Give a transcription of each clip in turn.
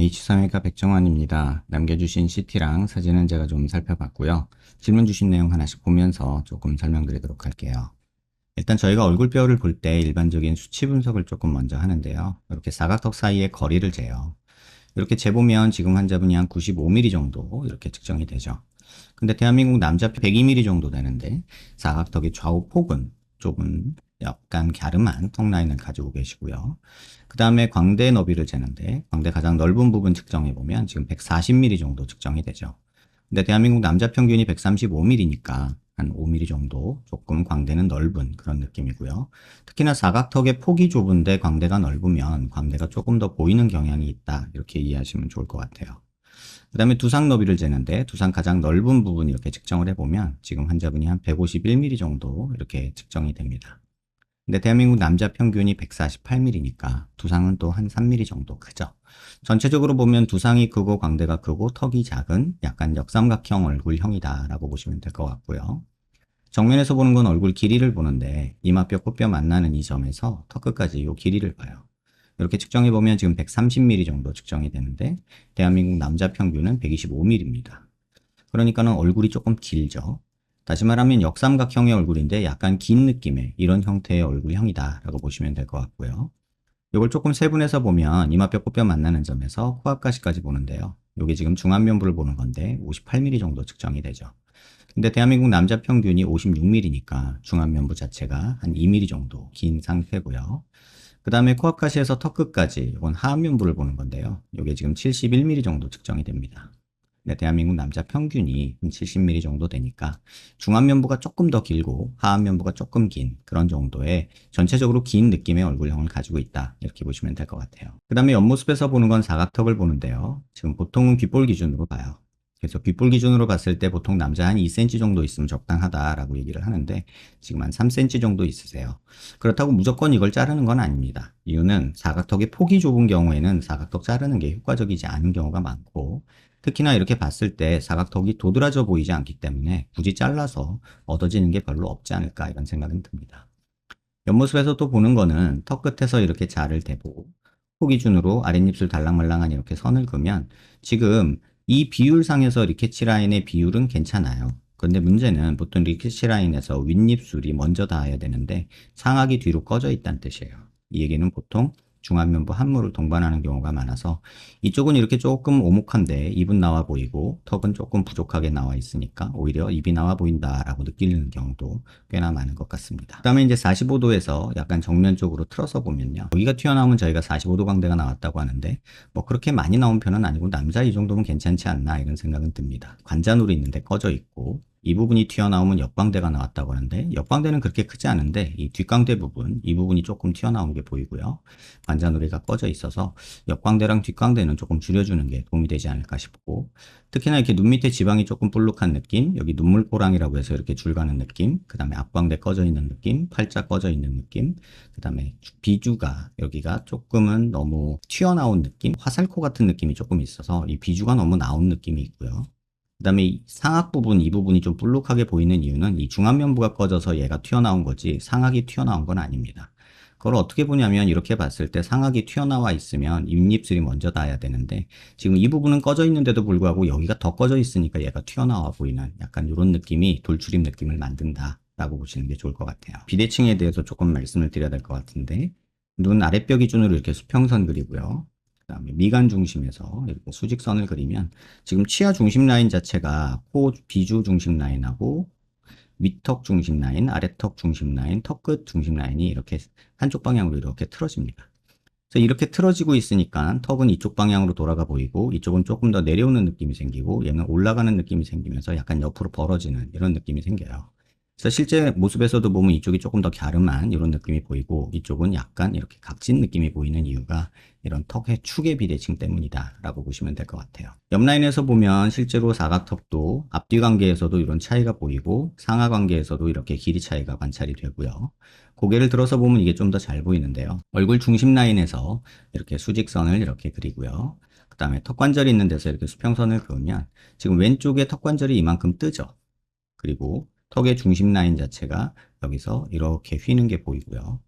H상외과 백정환입니다. 남겨주신 CT랑 사진은 제가 좀 살펴봤고요. 질문 주신 내용 하나씩 보면서 조금 설명드리도록 할게요. 일단 저희가 얼굴뼈를 볼 때 일반적인 수치 분석을 조금 먼저 하는데요. 이렇게 사각턱 사이의 거리를 재요. 이렇게 재보면 지금 환자분이 한 95mm 정도 이렇게 측정이 되죠. 근데 대한민국 남자 102mm 정도 되는데 사각턱의 좌우 폭은 좁은 약간 갸름한 턱 라인을 가지고 계시고요. 그 다음에 광대 너비를 재는데 광대 가장 넓은 부분 측정해 보면 지금 140mm 정도 측정이 되죠. 근데 대한민국 남자 평균이 135mm니까 한 5mm 정도 조금 광대는 넓은 그런 느낌이고요. 특히나 사각턱의 폭이 좁은데 광대가 넓으면 광대가 조금 더 보이는 경향이 있다. 이렇게 이해하시면 좋을 것 같아요. 그 다음에 두상 너비를 재는데 두상 가장 넓은 부분 이렇게 측정을 해보면 지금 환자분이 한 151mm 정도 이렇게 측정이 됩니다. 근데 대한민국 남자 평균이 148mm니까 두상은 또 한 3mm 정도 크죠. 전체적으로 보면 두상이 크고 광대가 크고 턱이 작은 약간 역삼각형 얼굴형이다 라고 보시면 될 것 같고요. 정면에서 보는 건 얼굴 길이를 보는데 이마뼈 코뼈 만나는 이 점에서 턱 끝까지 이 길이를 봐요. 이렇게 측정해 보면 지금 130mm 정도 측정이 되는데 대한민국 남자 평균은 125mm입니다. 그러니까는 얼굴이 조금 길죠. 다시 말하면 역삼각형의 얼굴인데 약간 긴 느낌의 이런 형태의 얼굴형이다 라고 보시면 될 것 같고요. 이걸 조금 세분해서 보면 이마뼈 코뼈 만나는 점에서 코앞가시까지 보는데요. 이게 지금 중안면부를 보는 건데 58mm 정도 측정이 되죠. 근데 대한민국 남자 평균이 56mm니까 중안면부 자체가 한 2mm 정도 긴 상태고요. 그 다음에 코앞가시에서 턱 끝까지 이건 하안면부를 보는 건데요. 이게 지금 71mm 정도 측정이 됩니다. 네, 대한민국 남자 평균이 70mm 정도 되니까 중안면부가 조금 더 길고 하안면부가 조금 긴 그런 정도의 전체적으로 긴 느낌의 얼굴형을 가지고 있다. 이렇게 보시면 될 것 같아요. 그 다음에 옆모습에서 보는 건 사각턱을 보는데요. 지금 보통은 귓볼 기준으로 봐요. 그래서 귓볼 기준으로 봤을 때 보통 남자 한 2cm 정도 있으면 적당하다라고 얘기를 하는데 지금 한 3cm 정도 있으세요. 그렇다고 무조건 이걸 자르는 건 아닙니다. 이유는 사각턱의 폭이 좁은 경우에는 사각턱 자르는 게 효과적이지 않은 경우가 많고 특히나 이렇게 봤을 때 사각턱이 도드라져 보이지 않기 때문에 굳이 잘라서 얻어지는 게 별로 없지 않을까 이런 생각은 듭니다. 옆모습에서 또 보는 거는 턱 끝에서 이렇게 자를 대고 코 기준으로 아랫입술 달랑말랑한 이렇게 선을 그으면 지금 이 비율상에서 리케치 라인의 비율은 괜찮아요. 그런데 문제는 보통 리케치 라인에서 윗입술이 먼저 닿아야 되는데 상악이 뒤로 꺼져 있다는 뜻이에요. 이 얘기는 보통 중안면부 한물을 동반하는 경우가 많아서 이쪽은 이렇게 조금 오목한데 입은 나와 보이고 턱은 조금 부족하게 나와 있으니까 오히려 입이 나와 보인다라고 느끼는 경우도 꽤나 많은 것 같습니다. 그 다음에 이제 45도에서 약간 정면 쪽으로 틀어서 보면요. 여기가 튀어나오면 저희가 45도 광대가 나왔다고 하는데 뭐 그렇게 많이 나온 편은 아니고 남자 이 정도면 괜찮지 않나 이런 생각은 듭니다. 관자놀이 있는데 꺼져 있고 이 부분이 튀어나오면 역광대가 나왔다고 하는데 역광대는 그렇게 크지 않은데 이 뒷광대 부분 이 부분이 조금 튀어나온 게 보이고요. 관자놀이가 꺼져 있어서 역광대랑 뒷광대는 조금 줄여주는 게 도움이 되지 않을까 싶고 특히나 이렇게 눈 밑에 지방이 조금 볼록한 느낌 여기 눈물꼬랑이라고 해서 이렇게 줄 가는 느낌 그 다음에 앞광대 꺼져 있는 느낌 팔자 꺼져 있는 느낌 그 다음에 비주가 여기가 조금은 너무 튀어나온 느낌 화살코 같은 느낌이 조금 있어서 이 비주가 너무 나온 느낌이 있고요. 그 다음에 이 상악 부분, 이 부분이 좀 볼록하게 보이는 이유는 이 중안면부가 꺼져서 얘가 튀어나온 거지 상악이 튀어나온 건 아닙니다. 그걸 어떻게 보냐면 이렇게 봤을 때 상악이 튀어나와 있으면 입입술이 먼저 닿아야 되는데 지금 이 부분은 꺼져 있는데도 불구하고 여기가 더 꺼져 있으니까 얘가 튀어나와 보이는 약간 이런 느낌이 돌출입 느낌을 만든다 라고 보시는 게 좋을 것 같아요. 비대칭에 대해서 조금 말씀을 드려야 될 것 같은데 눈 아랫뼈 기준으로 이렇게 수평선 그리고요. 그 다음에 미간 중심에서 이렇게 수직선을 그리면 지금 치아 중심 라인 자체가 코 비주 중심 라인하고 윗턱 중심 라인, 아래턱 중심 라인, 턱끝 중심 라인이 이렇게 한쪽 방향으로 이렇게 틀어집니다. 그래서 이렇게 틀어지고 있으니까 턱은 이쪽 방향으로 돌아가 보이고 이쪽은 조금 더 내려오는 느낌이 생기고 얘는 올라가는 느낌이 생기면서 약간 옆으로 벌어지는 이런 느낌이 생겨요. 그래서 실제 모습에서도 보면 이쪽이 조금 더 갸름한 이런 느낌이 보이고 이쪽은 약간 이렇게 각진 느낌이 보이는 이유가 이런 턱의 축의 비대칭 때문이다 라고 보시면 될 것 같아요. 옆라인에서 보면 실제로 사각턱도 앞뒤 관계에서도 이런 차이가 보이고 상하 관계에서도 이렇게 길이 차이가 관찰이 되고요. 고개를 들어서 보면 이게 좀 더 잘 보이는데요. 얼굴 중심 라인에서 이렇게 수직선을 이렇게 그리고요. 그 다음에 턱관절이 있는 데서 이렇게 수평선을 그으면 지금 왼쪽에 턱관절이 이만큼 뜨죠. 그리고 턱의 중심 라인 자체가 여기서 이렇게 휘는 게 보이고요.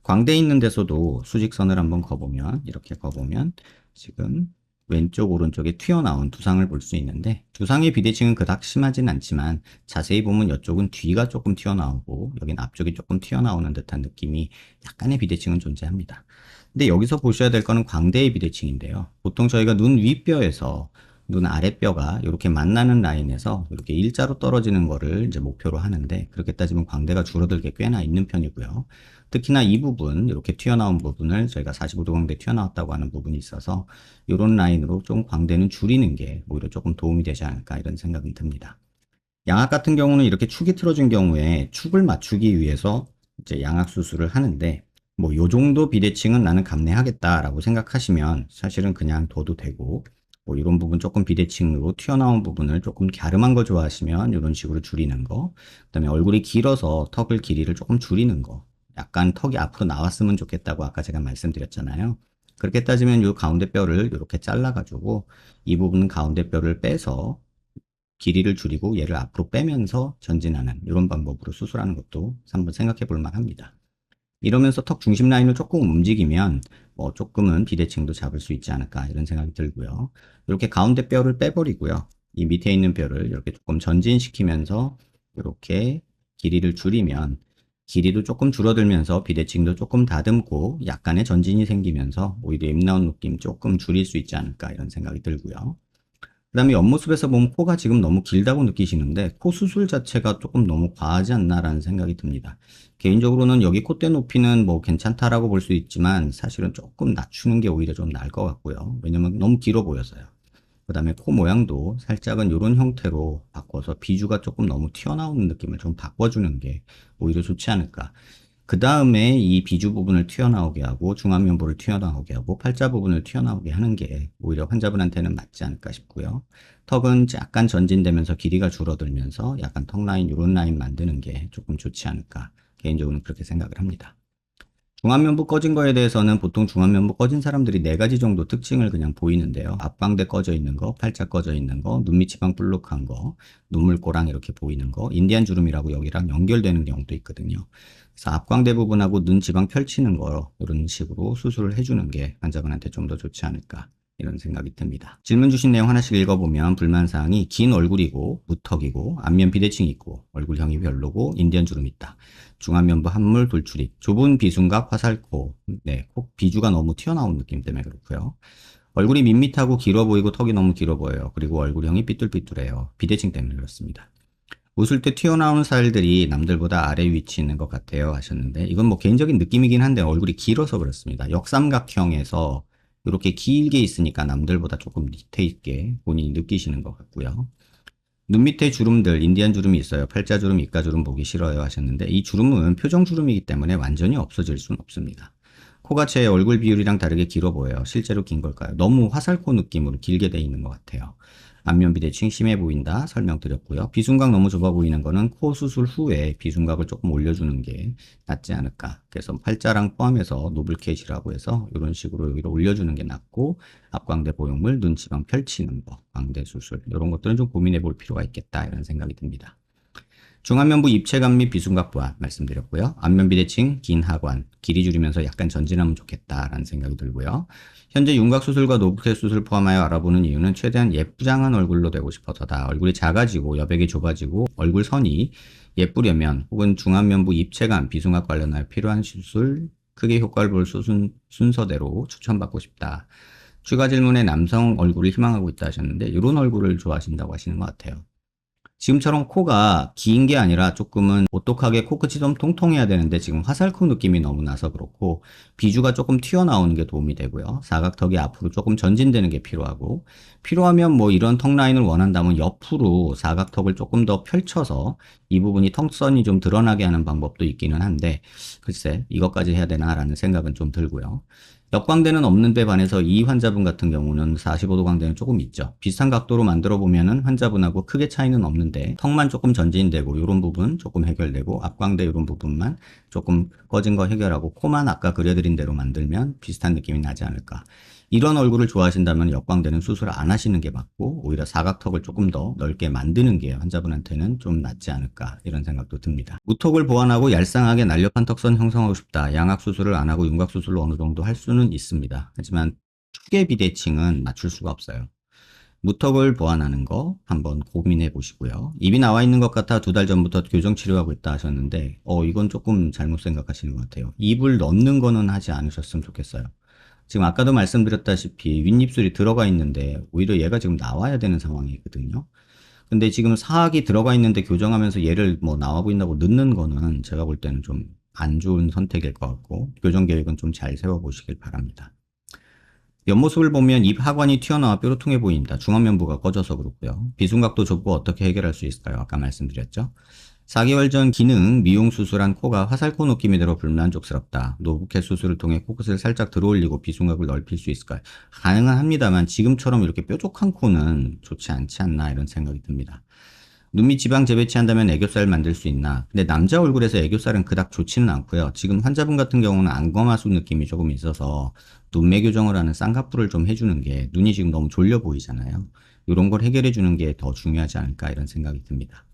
광대 있는 데서도 수직선을 한번 그어보면 이렇게 그어보면 지금 왼쪽 오른쪽에 튀어나온 두상을 볼 수 있는데 두상의 비대칭은 그닥 심하진 않지만 자세히 보면 이쪽은 뒤가 조금 튀어나오고 여긴 앞쪽이 조금 튀어나오는 듯한 느낌이 약간의 비대칭은 존재합니다. 근데 여기서 보셔야 될 거는 광대의 비대칭인데요. 보통 저희가 눈 윗뼈에서 눈 아랫뼈가 이렇게 만나는 라인에서 이렇게 일자로 떨어지는 거를 이제 목표로 하는데 그렇게 따지면 광대가 줄어들 게 꽤나 있는 편이고요. 특히나 이 부분, 이렇게 튀어나온 부분을 저희가 45도 광대 튀어나왔다고 하는 부분이 있어서 이런 라인으로 좀 광대는 줄이는 게 오히려 조금 도움이 되지 않을까 이런 생각은 듭니다. 양악 같은 경우는 이렇게 축이 틀어진 경우에 축을 맞추기 위해서 이제 양악 수술을 하는데 뭐 요 정도 비대칭은 나는 감내하겠다라고 생각하시면 사실은 그냥 둬도 되고 뭐 이런 부분 조금 비대칭으로 튀어나온 부분을 조금 갸름한 거 좋아하시면 이런 식으로 줄이는 거, 그다음에 얼굴이 길어서 턱을 길이를 조금 줄이는 거, 약간 턱이 앞으로 나왔으면 좋겠다고 아까 제가 말씀드렸잖아요. 그렇게 따지면 이 가운데 뼈를 이렇게 잘라가지고 이 부분 가운데 뼈를 빼서 길이를 줄이고 얘를 앞으로 빼면서 전진하는 이런 방법으로 수술하는 것도 한번 생각해 볼 만합니다. 이러면서 턱 중심 라인을 조금 움직이면 뭐 조금은 비대칭도 잡을 수 있지 않을까 이런 생각이 들고요. 이렇게 가운데 뼈를 빼버리고요. 이 밑에 있는 뼈를 이렇게 조금 전진시키면서 이렇게 길이를 줄이면 길이도 조금 줄어들면서 비대칭도 조금 다듬고 약간의 전진이 생기면서 오히려 입 나온 느낌 조금 줄일 수 있지 않을까 이런 생각이 들고요. 그 다음에 옆모습에서 보면 코가 지금 너무 길다고 느끼시는데 코 수술 자체가 조금 너무 과하지 않나라는 생각이 듭니다. 개인적으로는 여기 콧대 높이는 뭐 괜찮다라고 볼 수 있지만 사실은 조금 낮추는 게 오히려 좀 나을 것 같고요. 왜냐면 너무 길어 보여서요. 그 다음에 코 모양도 살짝은 이런 형태로 바꿔서 비주가 조금 너무 튀어나오는 느낌을 좀 바꿔주는 게 오히려 좋지 않을까. 그 다음에 이 비주 부분을 튀어나오게 하고 중안면부를 튀어나오게 하고 팔자 부분을 튀어나오게 하는 게 오히려 환자분한테는 맞지 않을까 싶고요. 턱은 약간 전진되면서 길이가 줄어들면서 약간 턱 라인 이런 라인 만드는 게 조금 좋지 않을까. 개인적으로는 그렇게 생각을 합니다. 중안면부 꺼진 거에 대해서는 보통 중안면부 꺼진 사람들이 네 가지 정도 특징을 그냥 보이는데요. 앞광대 꺼져 있는 거, 팔자 꺼져 있는 거, 눈밑 지방 볼록한 거, 눈물꼬랑 이렇게 보이는 거, 인디안 주름이라고 여기랑 연결되는 경우도 있거든요. 그래서 앞광대 부분하고 눈 지방 펼치는 거 이런 식으로 수술을 해주는 게 환자분한테 좀 더 좋지 않을까 이런 생각이 듭니다. 질문 주신 내용 하나씩 읽어보면 불만사항이 긴 얼굴이고 무턱이고 안면 비대칭이 있고 얼굴형이 별로고 인디안 주름 있다. 중안면부 함물 돌출입, 좁은 비순각 화살코, 네, 콕 비주가 너무 튀어나온 느낌 때문에 그렇고요. 얼굴이 밋밋하고 길어 보이고 턱이 너무 길어 보여요. 그리고 얼굴형이 삐뚤삐뚤해요. 비대칭 때문에 그렇습니다. 웃을 때 튀어나오는 살들이 남들보다 아래 위치에 있는 것 같아요 하셨는데 이건 뭐 개인적인 느낌이긴 한데 얼굴이 길어서 그렇습니다. 역삼각형에서 이렇게 길게 있으니까 남들보다 조금 밑에 있게 본인이 느끼시는 것 같고요. 눈 밑에 주름들, 인디안 주름이 있어요. 팔자 주름, 입가 주름 보기 싫어요 하셨는데 이 주름은 표정 주름이기 때문에 완전히 없어질 수는 없습니다. 코가 제 얼굴 비율이랑 다르게 길어 보여요. 실제로 긴 걸까요? 너무 화살코 느낌으로 길게 돼 있는 것 같아요. 안면 비대칭 심해 보인다 설명드렸고요. 비순각 너무 좁아 보이는 거는 코 수술 후에 비순각을 조금 올려주는 게 낫지 않을까. 그래서 팔자랑 포함해서 노블캣이라고 해서 이런 식으로 여기를 올려주는 게 낫고 앞광대 보형물, 눈 지방 펼치는 거, 광대 수술 이런 것들은 좀 고민해 볼 필요가 있겠다 이런 생각이 듭니다. 중안면부 입체감 및 비순각 보완 말씀드렸고요. 안면 비대칭, 긴 하관, 길이 줄이면서 약간 전진하면 좋겠다라는 생각이 들고요. 현재 윤곽 수술과 노블캣 수술 포함하여 알아보는 이유는 최대한 예쁘장한 얼굴로 되고 싶어서다. 얼굴이 작아지고 여백이 좁아지고 얼굴 선이 예쁘려면 혹은 중안면부 입체감, 비순각 관련하여 필요한 수술, 크게 효과를 볼 순서대로 추천받고 싶다. 추가 질문에 남성 얼굴을 희망하고 있다 하셨는데 이런 얼굴을 좋아하신다고 하시는 것 같아요. 지금처럼 코가 긴 게 아니라 조금은 오똑하게 코끝이 좀 통통해야 되는데 지금 화살코 느낌이 너무 나서 그렇고 비주가 조금 튀어나오는 게 도움이 되고요. 사각턱이 앞으로 조금 전진되는 게 필요하고 필요하면 뭐 이런 턱 라인을 원한다면 옆으로 사각턱을 조금 더 펼쳐서 이 부분이 턱선이 좀 드러나게 하는 방법도 있기는 한데 글쎄 이것까지 해야 되나라는 생각은 좀 들고요. 역광대는 없는데 반해서 이 환자분 같은 경우는 45도 광대는 조금 있죠. 비슷한 각도로 만들어 보면은 환자분하고 크게 차이는 없는데 턱만 조금 전진되고 이런 부분 조금 해결되고 앞광대 이런 부분만 조금 꺼진 거 해결하고 코만 아까 그려드린 대로 만들면 비슷한 느낌이 나지 않을까. 이런 얼굴을 좋아하신다면 역광대는 수술 안 하시는 게 맞고 오히려 사각턱을 조금 더 넓게 만드는 게 환자분한테는 좀 낫지 않을까 이런 생각도 듭니다. 무턱을 보완하고 얄쌍하게 날렵한 턱선 형성하고 싶다. 양악 수술을 안 하고 윤곽 수술로 어느 정도 할 수는 있습니다. 하지만 축의 비대칭은 맞출 수가 없어요. 무턱을 보완하는 거 한번 고민해 보시고요. 입이 나와 있는 것 같아 2달 전부터 교정 치료하고 있다 하셨는데, 이건 조금 잘못 생각하시는 것 같아요. 입을 넣는 거는 하지 않으셨으면 좋겠어요. 지금 아까도 말씀드렸다시피 윗입술이 들어가 있는데 오히려 얘가 지금 나와야 되는 상황이거든요. 근데 지금 사학이 들어가 있는데 교정하면서 얘를 뭐 나와 보인다고 넣는 거는 제가 볼 때는 좀 안 좋은 선택일 것 같고, 교정 계획은 좀 잘 세워보시길 바랍니다. 옆모습을 보면 입 하관이 튀어나와 뾰루통해 보인다. 중안면부가 꺼져서 그렇고요. 비순각도 좁고 어떻게 해결할 수 있을까요? 아까 말씀드렸죠. 4개월 전 기능 미용 수술한 코가 화살코 느낌이 들어 불만족스럽다. 노부캣 수술을 통해 코끝을 살짝 들어올리고 비순각을 넓힐 수 있을까요? 가능은 합니다만 지금처럼 이렇게 뾰족한 코는 좋지 않지 않나 이런 생각이 듭니다. 눈밑 지방 재배치한다면 애교살 만들 수 있나? 근데 남자 얼굴에서 애교살은 그닥 좋지는 않고요. 지금 환자분 같은 경우는 안검하수 느낌이 조금 있어서 눈매 교정을 하는 쌍꺼풀을 좀 해주는 게, 눈이 지금 너무 졸려 보이잖아요. 이런 걸 해결해 주는 게 더 중요하지 않을까 이런 생각이 듭니다.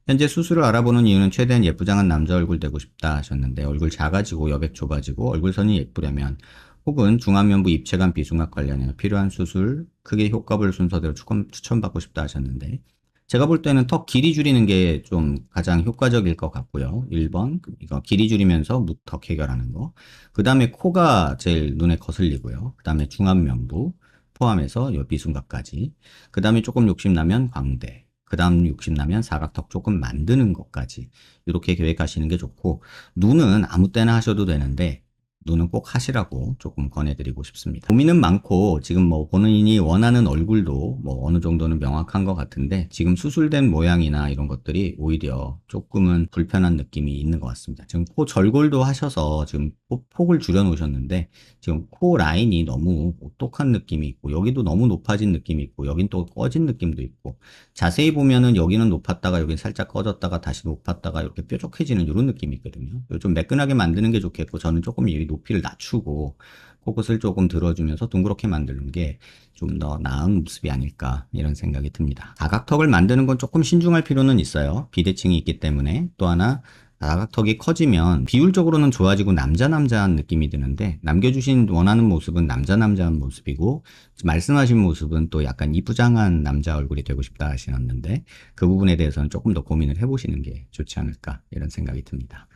현재 수술을 알아보는 이유는 최대한 예쁘장한 남자 얼굴 되고 싶다 하셨는데, 얼굴 작아지고 여백 좁아지고 얼굴선이 예쁘려면, 혹은 중안면부 입체감 비순각 관련해 필요한 수술, 크게 효과별 순서대로 추천받고 싶다 하셨는데, 제가 볼 때는 턱 길이 줄이는 게 좀 가장 효과적일 것 같고요. 1번, 이거 길이 줄이면서 무턱 해결하는 거. 그 다음에 코가 제일 눈에 거슬리고요. 그 다음에 중안면부 포함해서 요 비순각까지. 그 다음에 조금 욕심나면 광대. 그 다음 욕심나면 사각턱 조금 만드는 것까지. 이렇게 계획하시는 게 좋고, 눈은 아무 때나 하셔도 되는데, 눈은 꼭 하시라고 조금 권해드리고 싶습니다. 고민은 많고, 지금 뭐 본인이 원하는 얼굴도 뭐 어느 정도는 명확한 것 같은데, 지금 수술된 모양이나 이런 것들이 오히려 조금은 불편한 느낌이 있는 것 같습니다. 지금 코 절골도 하셔서 지금 폭을 줄여 놓으셨는데, 지금 코 라인이 너무 오똑한 느낌이 있고, 여기도 너무 높아진 느낌이 있고, 여긴 또 꺼진 느낌도 있고, 자세히 보면은 여기는 높았다가 여기 살짝 꺼졌다가 다시 높았다가 이렇게 뾰족해지는 이런 느낌이 있거든요. 좀 매끈하게 만드는 게 좋겠고, 저는 조금 이 높이를 낮추고 코끝을 조금 들어주면서 둥그렇게 만드는 게 좀 더 나은 모습이 아닐까 이런 생각이 듭니다. 사각턱을 만드는 건 조금 신중할 필요는 있어요. 비대칭이 있기 때문에. 또 하나, 사각턱이 커지면 비율적으로는 좋아지고 남자한 느낌이 드는데, 남겨주신 원하는 모습은 남자한 모습이고, 말씀하신 모습은 또 약간 이쁘장한 남자 얼굴이 되고 싶다 하시는데, 그 부분에 대해서는 조금 더 고민을 해보시는 게 좋지 않을까 이런 생각이 듭니다.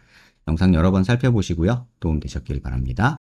영상 여러 번 살펴보시고요. 도움 되셨길 바랍니다.